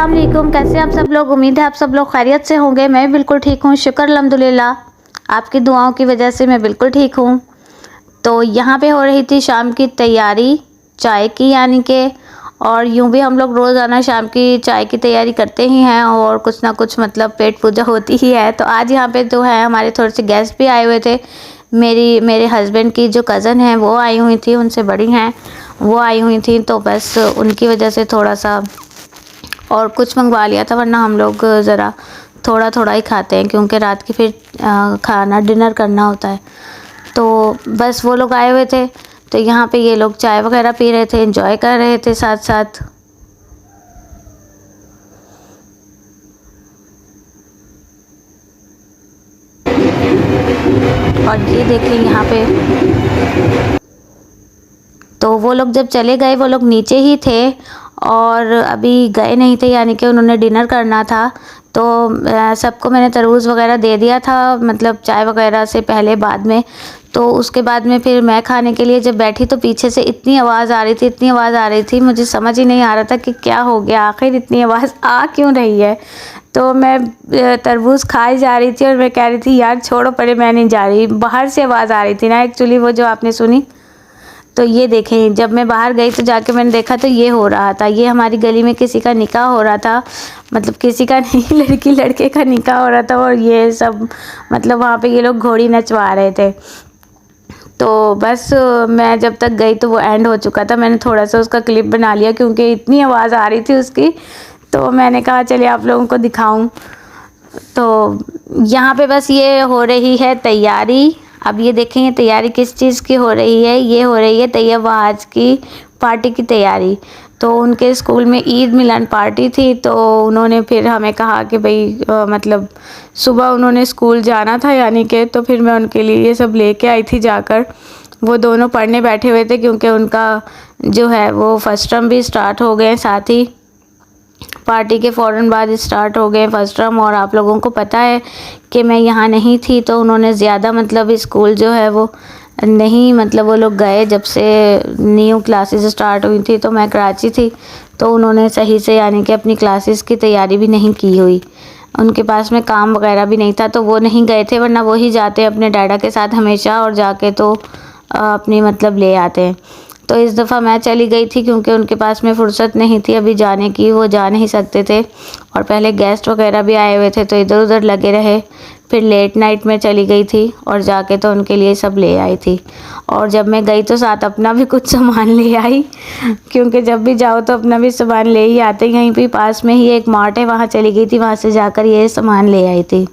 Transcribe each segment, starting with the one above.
अस्सलाम वालेकुम। कैसे आप सब लोग? उम्मीद है आप सब लोग खैरियत से होंगे। मैं बिल्कुल ठीक हूँ, शुक्र अल्हम्दुलिल्लाह। आपकी दुआओं की वजह से मैं बिल्कुल ठीक हूँ। तो यहाँ पे हो रही थी शाम की तैयारी चाय की, यानी कि, और यूँ भी हम लोग रोज़ाना शाम की चाय की तैयारी करते ही हैं और कुछ ना कुछ मतलब पेट पूजा होती ही है। तो आज यहाँ पे जो है हमारे थोड़े से गेस्ट भी आए हुए थे। मेरे हस्बैंड की जो कज़न है वो आई हुई थी, उनसे बड़ी हैं, वो आई हुई थी। तो बस उनकी वजह से थोड़ा सा और कुछ मंगवा लिया था, वरना हम लोग ज़रा थोड़ा थोड़ा ही खाते हैं क्योंकि रात की फिर खाना डिनर करना होता है। तो बस वो लोग आए हुए थे, तो यहाँ पे ये लोग चाय वगैरह पी रहे थे, एंजॉय कर रहे थे साथ साथ। और ये देखें यहाँ पे, तो वो लोग जब चले गए वो लोग नीचे ही थे और अभी गए नहीं थे, यानी कि उन्होंने डिनर करना था। तो सबको मैंने तरबूज़ वगैरह दे दिया था, मतलब चाय वगैरह से पहले बाद में। तो उसके बाद में फिर मैं खाने के लिए जब बैठी तो पीछे से इतनी आवाज़ आ रही थी, इतनी आवाज़ आ रही थी, मुझे समझ ही नहीं आ रहा था कि क्या हो गया, आखिर इतनी आवाज़ आ क्यों रही है। तो मैं तरबूज़ खाई जा रही थी और मैं कह रही थी यार छोड़ो परे, मैं नहीं जा रही। बाहर से आवाज़ आ रही थी ना एक्चुअली, वो जो आपने सुनी। तो ये देखें, जब मैं बाहर गई तो जाके मैंने देखा तो ये हो रहा था, ये हमारी गली में किसी का निकाह हो रहा था, मतलब किसी का नहीं, लड़की लड़के का निकाह हो रहा था। और ये सब मतलब वहाँ पे ये लोग घोड़ी नचवा रहे थे। तो बस मैं जब तक गई तो वो एंड हो चुका था। मैंने थोड़ा सा उसका क्लिप बना लिया क्योंकि इतनी आवाज़ आ रही थी उसकी, तो मैंने कहा चलिए आप लोगों को दिखाऊं। तो यहाँ पे बस ये हो रही है तैयारी। अब ये देखें ये तैयारी किस चीज़ की हो रही है, ये हो रही है तैयब वहाज की पार्टी की तैयारी। तो उनके स्कूल में ईद मिलन पार्टी थी, तो उन्होंने फिर हमें कहा कि भाई मतलब सुबह उन्होंने स्कूल जाना था, यानी कि, तो फिर मैं उनके लिए ये सब लेके आई थी जाकर। वो दोनों पढ़ने बैठे हुए थे क्योंकि उनका जो है वो फर्स्ट टर्म भी स्टार्ट हो गए, साथ ही पार्टी के फ़ौरन बाद स्टार्ट हो गए फर्स्ट टर्म। और आप लोगों को पता है कि मैं यहाँ नहीं थी, तो उन्होंने ज़्यादा मतलब स्कूल जो है वो नहीं, मतलब वो लोग गए जब से न्यू क्लासेस स्टार्ट हुई थी, तो मैं कराची थी, तो उन्होंने सही से यानी कि अपनी क्लासेस की तैयारी भी नहीं की हुई। उनके पास में काम वगैरह भी नहीं था, तो वो नहीं गए थे, वरना वो ही जाते अपने डैडा के साथ हमेशा और जाके तो अपनी मतलब ले आते हैं। तो इस दफ़ा मैं चली गई थी क्योंकि उनके पास में फ़ुर्सत नहीं थी अभी जाने की, वो जा नहीं सकते थे। और पहले गेस्ट वगैरह भी आए हुए थे तो इधर उधर लगे रहे। फिर लेट नाइट में चली गई थी और जाके तो उनके लिए सब ले आई थी। और जब मैं गई तो साथ अपना भी कुछ सामान ले आई, क्योंकि जब भी जाओ तो अपना भी सामान ले ही आते। यहीं पे पास में ही एक मार्ट है, वहाँ चली गई थी, वहाँ से जाकर ये सामान ले आई थी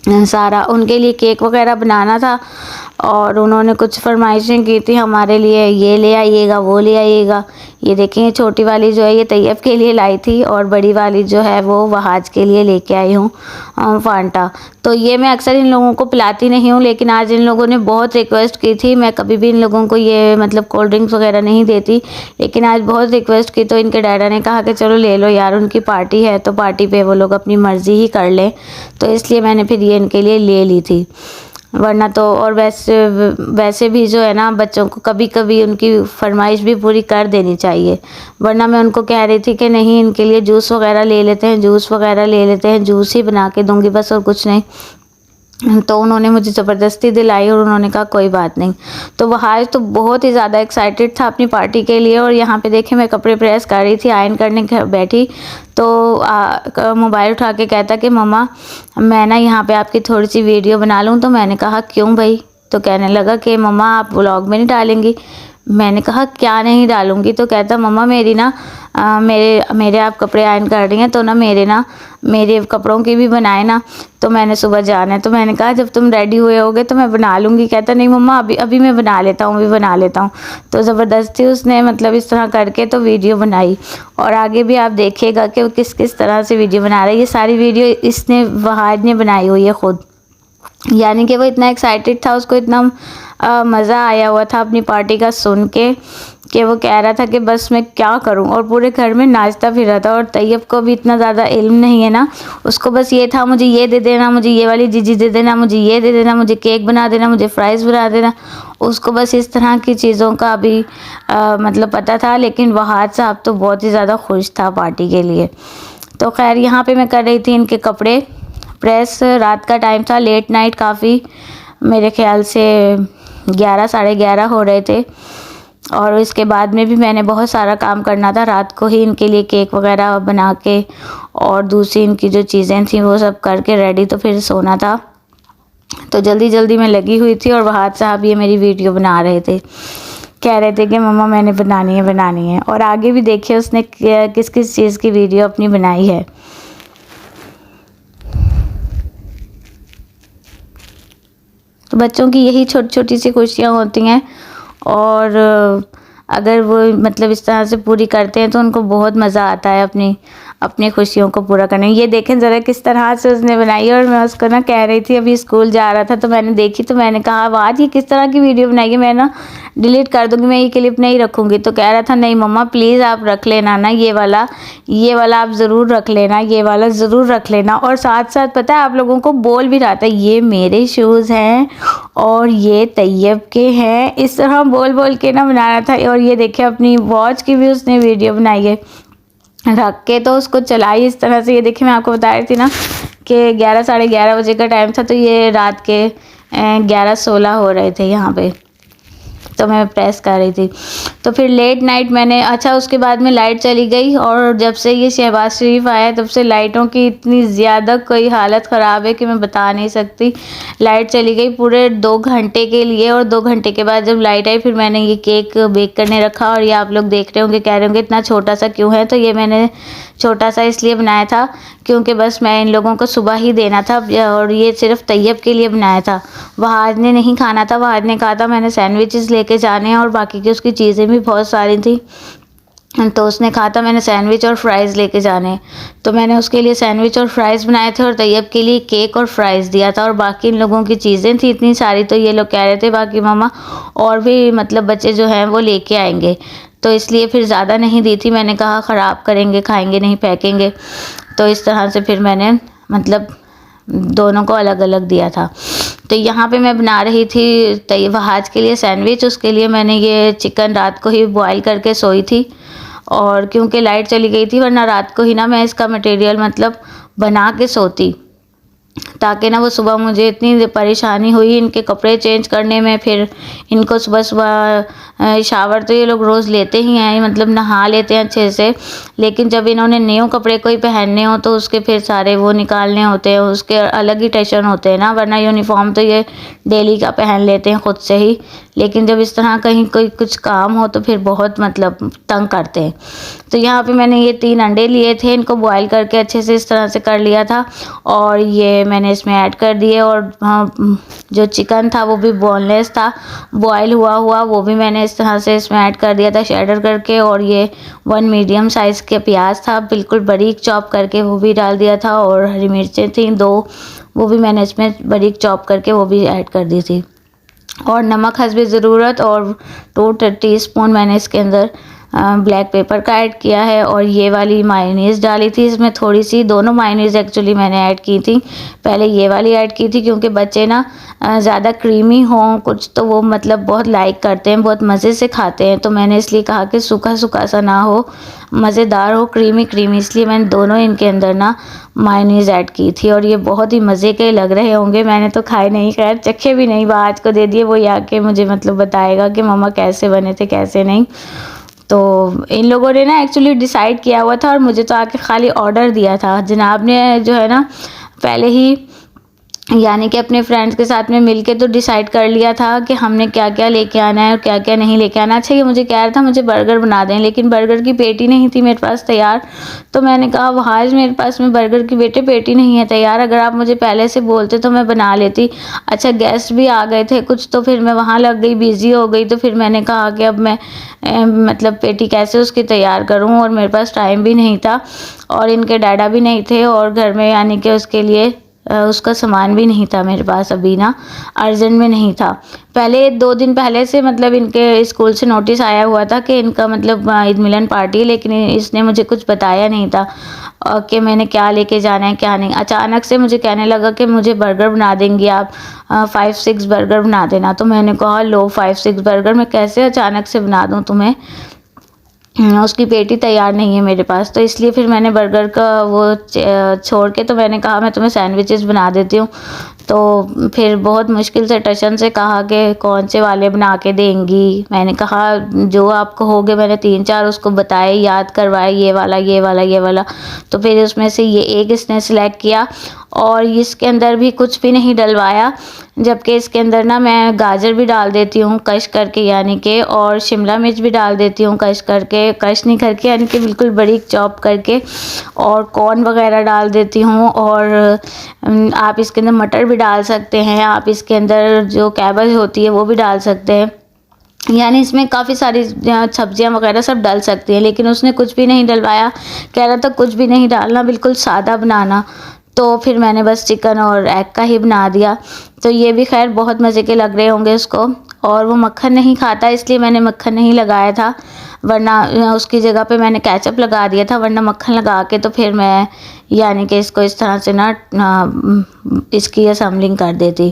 सारा। उनके लिए केक वगैरह बनाना था और उन्होंने कुछ फरमाइशें की थी हमारे लिए, ये ले आइएगा, वो ले आइएगा। ये देखें छोटी वाली जो है ये तैयब के लिए लाई थी और बड़ी वाली जो है वो वहाज के लिए लेके आई हूँ फांटा। तो ये मैं अक्सर इन लोगों को पिलाती नहीं हूँ, लेकिन आज इन लोगों ने बहुत रिक्वेस्ट की थी। मैं कभी भी इन लोगों को ये मतलब कोल्ड ड्रिंक्स वगैरह नहीं देती, लेकिन आज बहुत रिक्वेस्ट की तो इनके डैडा ने कहा कि चलो ले लो यार, उनकी पार्टी है तो पार्टी पे वो लोग अपनी मर्ज़ी ही कर लें। तो इसलिए मैंने फिर ये इनके लिए ले ली थी, वरना तो। और वैसे भी जो है ना, बच्चों को कभी कभी उनकी फरमाइश भी पूरी कर देनी चाहिए। वरना मैं उनको कह रही थी कि नहीं, इनके लिए जूस वगैरह ले लेते हैं, जूस वगैरह ले लेते हैं, जूस ही बना के दूंगी बस और कुछ नहीं। तो उन्होंने मुझे ज़बरदस्ती दिलाई और उन्होंने कहा कोई बात नहीं। तो वह आज तो बहुत ही ज़्यादा एक्साइटेड था अपनी पार्टी के लिए। और यहाँ पे देखें मैं कपड़े प्रेस कर रही थी, आयरन करने बैठी, तो मोबाइल उठा के कहता कि मम्मा मैं ना यहाँ पे आपकी थोड़ी सी वीडियो बना लूँ। तो मैंने कहा क्यों भाई? तो कहने लगा कि मम्मा आप व्लॉग में नहीं डालेंगी। मैंने कहा क्या नहीं डालूंगी? तो कहता मम्मा मेरी ना मेरे आप कपड़े आयरन कर रही हैं तो ना मेरे कपड़ों की भी बनाए ना, तो मैंने सुबह जाना है। तो मैंने कहा जब तुम रेडी हुए होगे तो मैं बना लूँगी। कहता नहीं मम्मा अभी मैं बना लेता हूँ, अभी बना लेता हूँ। तो ज़बरदस्ती उसने मतलब इस तरह करके तो वीडियो बनाई। और आगे भी आप देखिएगा कि वो किस किस तरह से वीडियो बना रहा है। ये सारी वीडियो इसने वहाज ने बनाई हुई है ख़ुद, यानी कि वो इतना एक्साइटेड था, उसको इतना मज़ा आया हुआ था अपनी पार्टी का सुन के कि वो कह रहा था कि बस मैं क्या करूं। और पूरे घर में नाचता फिर रहा था। और तैयब को भी इतना ज़्यादा इल्म नहीं है ना, उसको बस ये था मुझे ये दे देना, मुझे ये वाली जीजी दे देना, मुझे ये दे देना, मुझे केक बना देना, मुझे फ्राइज़ बना देना। उसको बस इस तरह की चीज़ों का अभी मतलब पता था। लेकिन वहाज साहब तो बहुत ही ज़्यादा खुश था पार्टी के लिए। तो खैर यहाँ पे मैं कर रही थी इनके कपड़े प्रेस। रात का टाइम था, लेट नाइट काफ़ी, मेरे ख्याल से 11 साढ़े 11 हो रहे थे। और इसके बाद में भी मैंने बहुत सारा काम करना था। रात को ही इनके लिए केक वगैरह बना के और दूसरी इनकी जो चीज़ें थी वो सब करके रेडी, तो फिर सोना था। तो जल्दी जल्दी मैं लगी हुई थी और वहाद साहब ये मेरी वीडियो बना रहे थे, कह रहे थे कि मम्मा मैंने बनानी है। और आगे भी देखिए उसने किस किस चीज़ की वीडियो अपनी बनाई है। तो बच्चों की यही छोटी छोटी सी खुशियाँ होती हैं, और अगर वो मतलब इस तरह से पूरी करते हैं तो उनको बहुत मज़ा आता है अपनी खुशियों को पूरा करने। ये देखें ज़रा किस तरह से उसने बनाई है। और मैं उसको ना कह रही थी, अभी स्कूल जा रहा था तो मैंने देखी, तो मैंने कहा वाह ये किस तरह की वीडियो बनाई है, मैं ना डिलीट कर दूँगी, मैं ये क्लिप नहीं रखूँगी। तो कह रहा था नहीं मम्मा प्लीज़ आप रख लेना ना, ये वाला आप ज़रूर रख लेना, ये वाला ज़रूर रख लेना। और साथ साथ पता है आप लोगों को बोल भी रहा था ये मेरे शूज़ हैं और ये तैयब के हैं, इस तरह बोल बोल के ना बना रहा था। और ये देखिए अपनी वॉच की भी उसने वीडियो बनाई है रख के, तो उसको चलाई इस तरह से। ये देखिए मैं आपको बता रही थी ना कि 11 साढ़े 11 बजे का टाइम था, तो ये रात के 11:16 हो रहे थे यहाँ पे, तो मैं प्रेस कर रही थी। तो फिर लेट नाइट मैंने, अच्छा उसके बाद में लाइट चली गई, और जब से ये शहबाज शरीफ आया तब से लाइटों की इतनी ज़्यादा कोई हालत ख़राब है कि मैं बता नहीं सकती। लाइट चली गई पूरे 2 घंटे के लिए, और 2 घंटे के बाद जब लाइट आई फिर मैंने ये केक बेक करने रखा। और ये आप लोग देख रहे होंगे, कह रहे होंगे इतना छोटा सा क्यों है, तो ये मैंने छोटा सा इसलिए बनाया था क्योंकि बस मैं इन लोगों को सुबह ही देना था, और ये सिर्फ तैयब के लिए बनाया था। वहाद ने नहीं खाना था, वहाद ने कहा था मैंने सैंडविचेस लेके जाने हैं, और बाकी की उसकी चीज़ें भी बहुत सारी थी, तो उसने कहा था मैंने सैंडविच और फ्राइज़ लेके जाने। तो मैंने उसके लिए सैंडविच और फ्राइज़ बनाए थे, और तैयब के लिए केक और फ्राइज़ दिया था। और बाकी इन लोगों की चीज़ें थी इतनी सारी, तो ये लोग कह रहे थे बाकी मम्मा और भी मतलब बच्चे जो हैं वो लेके आएंगे, तो इसलिए फिर ज़्यादा नहीं दी थी। मैंने कहा ख़राब करेंगे, खाएंगे नहीं, फेंकेंगे, तो इस तरह से फिर मैंने मतलब दोनों को अलग अलग दिया था। तो यहाँ पे मैं बना रही थी तैयब वहाज के लिए सैंडविच। उसके लिए मैंने ये चिकन रात को ही बॉयल करके सोई थी, और क्योंकि लाइट चली गई थी, वरना रात को ही ना मैं इसका मटेरियल मतलब बना के सोती, ताकि ना वो सुबह मुझे इतनी परेशानी हुई इनके कपड़े चेंज करने में। फिर इनको सुबह सुबह शावर तो ये लोग रोज़ लेते ही हैं, मतलब नहा लेते हैं अच्छे से, लेकिन जब इन्होंने न्यू कपड़े कोई पहनने हो तो उसके फिर सारे वो निकालने होते हैं, उसके अलग ही टेंशन होते हैं ना। वरना यूनिफॉर्म तो ये डेली का पहन लेते हैं ख़ुद से ही, लेकिन जब इस तरह कहीं कोई कुछ काम हो तो फिर बहुत मतलब तंग करते हैं। तो यहाँ पे मैंने ये 3 अंडे लिए थे, इनको बॉयल करके अच्छे से इस तरह से कर लिया था, और ये मैंने इसमें ऐड कर दिए। और जो चिकन था वो भी बोनलेस था, बॉयल हुआ वो भी मैंने इस तरह से इसमें ऐड कर दिया था शेडर करके। और ये 1 मीडियम साइज़ के प्याज था बिल्कुल बारीक चॉप करके, वो भी डाल दिया था। और हरी मिर्चें थी 2, वो भी मैंने इसमें बारीक चॉप करके वो भी ऐड कर दी थी। और नमक हस्बे ज़रूरत, और 2 टीस्पून मैंने इसके अंदर ब्लैक पेपर का ऐड किया है। और ये वाली मायोनीज़ डाली थी इसमें थोड़ी सी, दोनों मायोनीज़ एक्चुअली मैंने ऐड की थी। पहले ये वाली ऐड की थी क्योंकि बच्चे ना ज़्यादा क्रीमी हों कुछ तो वो मतलब बहुत लाइक करते हैं, बहुत मज़े से खाते हैं। तो मैंने इसलिए कहा कि सूखा सूखा सा ना हो, मज़ेदार हो, क्रीमी क्रीमी, इसलिए मैंने दोनों इनके अंदर ना मायोनीज़ ऐड की थी। और ये बहुत ही मज़े के लग रहे होंगे, मैंने तो खाए नहीं, खैर चखे भी नहीं, आज को दे दिए, वो ये आके मुझे मतलब बताएगा कि मम्मा कैसे बने थे कैसे नहीं। तो इन लोगों ने ना एक्चुअली डिसाइड किया हुआ था, और मुझे तो आके खाली ऑर्डर दिया था। जनाब ने जो है ना पहले ही यानी कि अपने फ्रेंड्स के साथ में मिलके तो डिसाइड कर लिया था कि हमने क्या क्या लेके आना है और क्या क्या नहीं लेके आना। अच्छा ये मुझे कह रहा था मुझे बर्गर बना दें, लेकिन बर्गर की पेटी नहीं थी मेरे पास तैयार। तो मैंने कहा वहाज मेरे पास में बर्गर की पेटी नहीं है तैयार, अगर आप मुझे पहले से बोलते तो मैं बना लेती। अच्छा गेस्ट भी आ गए थे कुछ, तो फिर मैं वहाँ लग गई, बिज़ी हो गई। तो फिर मैंने कहा कि अब मैं मतलब पेटी कैसे उसकी तैयार करूँ, और मेरे पास टाइम भी नहीं था, और इनके डैडा भी नहीं थे, और घर में यानी कि उसके लिए उसका सामान भी नहीं था मेरे पास अभी ना, अर्जेंट में नहीं था। पहले 2 दिन पहले से मतलब इनके स्कूल से नोटिस आया हुआ था कि इनका मतलब ईद मिलन पार्टी है, लेकिन इसने मुझे कुछ बताया नहीं था कि मैंने क्या लेके जाना है क्या नहीं। अचानक से मुझे कहने लगा कि मुझे बर्गर बना देंगी आप, 5-6 बर्गर बना देना। तो मैंने कहा लो 5-6 बर्गर मैं कैसे अचानक से बना दूँ तुम्हें। उसकी पेटी तैयार नहीं है मेरे पास, तो इसलिए फिर मैंने बर्गर का वो छोड़ के तो मैंने कहा मैं तुम्हें सैंडविचेस बना देती हूँ। तो फिर बहुत मुश्किल से टशन से कहा कि कौन से वाले बना के देंगी। मैंने कहा जो आप कहोगे, मैंने 3-4 उसको बताए, याद करवाए, ये वाला ये वाला ये वाला। तो फिर उसमें से ये एक इसने सिलेक्ट किया और इसके अंदर भी कुछ भी नहीं डलवाया, जबकि इसके अंदर ना मैं गाजर भी डाल देती हूँ कश करके यानी कि, और शिमला मिर्च भी डाल देती हूँ कश करके, कश नहीं करके यानी कि बिल्कुल बारीक चॉप करके, और कॉर्न वगैरह डाल देती हूँ। और आप इसके अंदर मटर भी डाल सकते हैं, आप इसके अंदर जो कैबेज होती है वो भी डाल सकते हैं, यानी इसमें काफ़ी सारी सब्जियां वगैरह सब डल सकती हैं। लेकिन उसने कुछ भी नहीं डलवाया, कह रहा था कुछ भी नहीं डालना, बिल्कुल सादा बनाना। तो फिर मैंने बस चिकन और एग का ही बना दिया। तो ये भी खैर बहुत मज़े के लग रहे होंगे उसको। और वो मक्खन नहीं खाता इसलिए मैंने मक्खन नहीं लगाया था, वरना उसकी जगह पे मैंने केचप लगा दिया था, वरना मक्खन लगा के तो फिर मैं यानी कि इसको इस तरह से ना इसकी असेंबलिंग कर देती।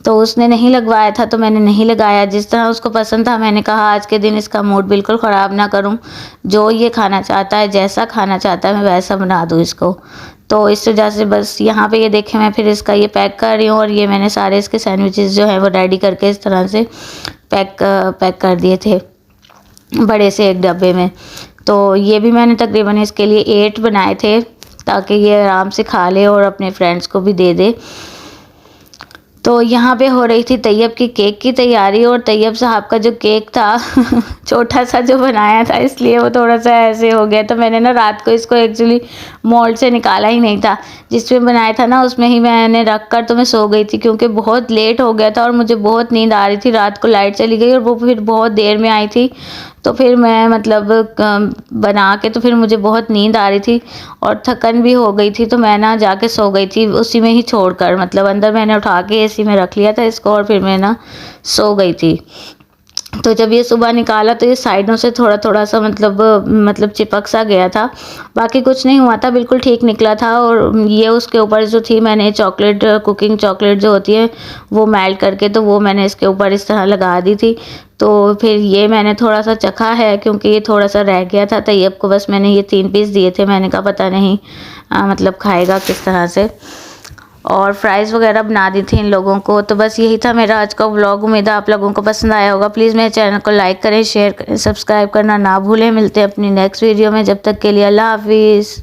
तो उसने नहीं लगवाया था तो मैंने नहीं लगाया, जिस तरह उसको पसंद था। मैंने कहा आज के दिन इसका मूड बिल्कुल ख़राब ना करूं, जो ये खाना चाहता है, जैसा खाना चाहता है मैं वैसा बना दूं इसको। तो इस वजह से बस यहाँ पे ये देखें मैं फिर इसका ये पैक कर रही हूँ, और ये मैंने सारे इसके सैंडविचेस जो हैं वो रेडी करके इस तरह से पैक कर दिए थे बड़े से एक डब्बे में। तो ये भी मैंने तकरीबन इसके लिए 8 बनाए थे ताकि ये आराम से खा ले और अपने फ्रेंड्स को भी दे दे। तो यहाँ पे हो रही थी तैयब की केक की तैयारी, और तैयब साहब का जो केक था छोटा सा जो बनाया था इसलिए वो थोड़ा सा ऐसे हो गया। तो मैंने ना रात को इसको एक्चुअली मोल्ड से निकाला ही नहीं था, जिसमें बनाया था ना उसमें ही मैंने रख कर तो मैं सो गई थी, क्योंकि बहुत लेट हो गया था और मुझे बहुत नींद आ रही थी। रात को लाइट चली गई और वो फिर बहुत देर में आई थी, तो फिर मैं मतलब बना के तो फिर मुझे बहुत नींद आ रही थी और थकन भी हो गई थी, तो मैं ना जाके सो गई थी उसी में ही छोड़कर। मतलब अंदर मैंने उठा के एसी में रख लिया था इसको और फिर मैं ना सो गई थी। तो जब ये सुबह निकाला तो ये साइडों से थोड़ा थोड़ा सा मतलब चिपक सा गया था, बाकी कुछ नहीं हुआ था, बिल्कुल ठीक निकला था। और ये उसके ऊपर जो थी मैंने चॉकलेट, कुकिंग चॉकलेट जो होती है वो मेल्ट करके तो वो मैंने इसके ऊपर इस तरह लगा दी थी। तो फिर ये मैंने थोड़ा सा चखा है क्योंकि ये थोड़ा सा रह गया था तैयब को, बस मैंने ये 3 पीस दिए थे। मैंने कहा पता नहीं मतलब खाएगा किस तरह से। और फ्राइज़ वगैरह बना दी थी इन लोगों को। तो बस यही था मेरा आज का व्लॉग, उम्मीद है आप लोगों को पसंद आया होगा। प्लीज़ मेरे चैनल को लाइक करें, शेयर करें, सब्सक्राइब करना ना भूलें। मिलते हैं अपनी नेक्स्ट वीडियो में, जब तक के लिए अल्लाह हाफिज़।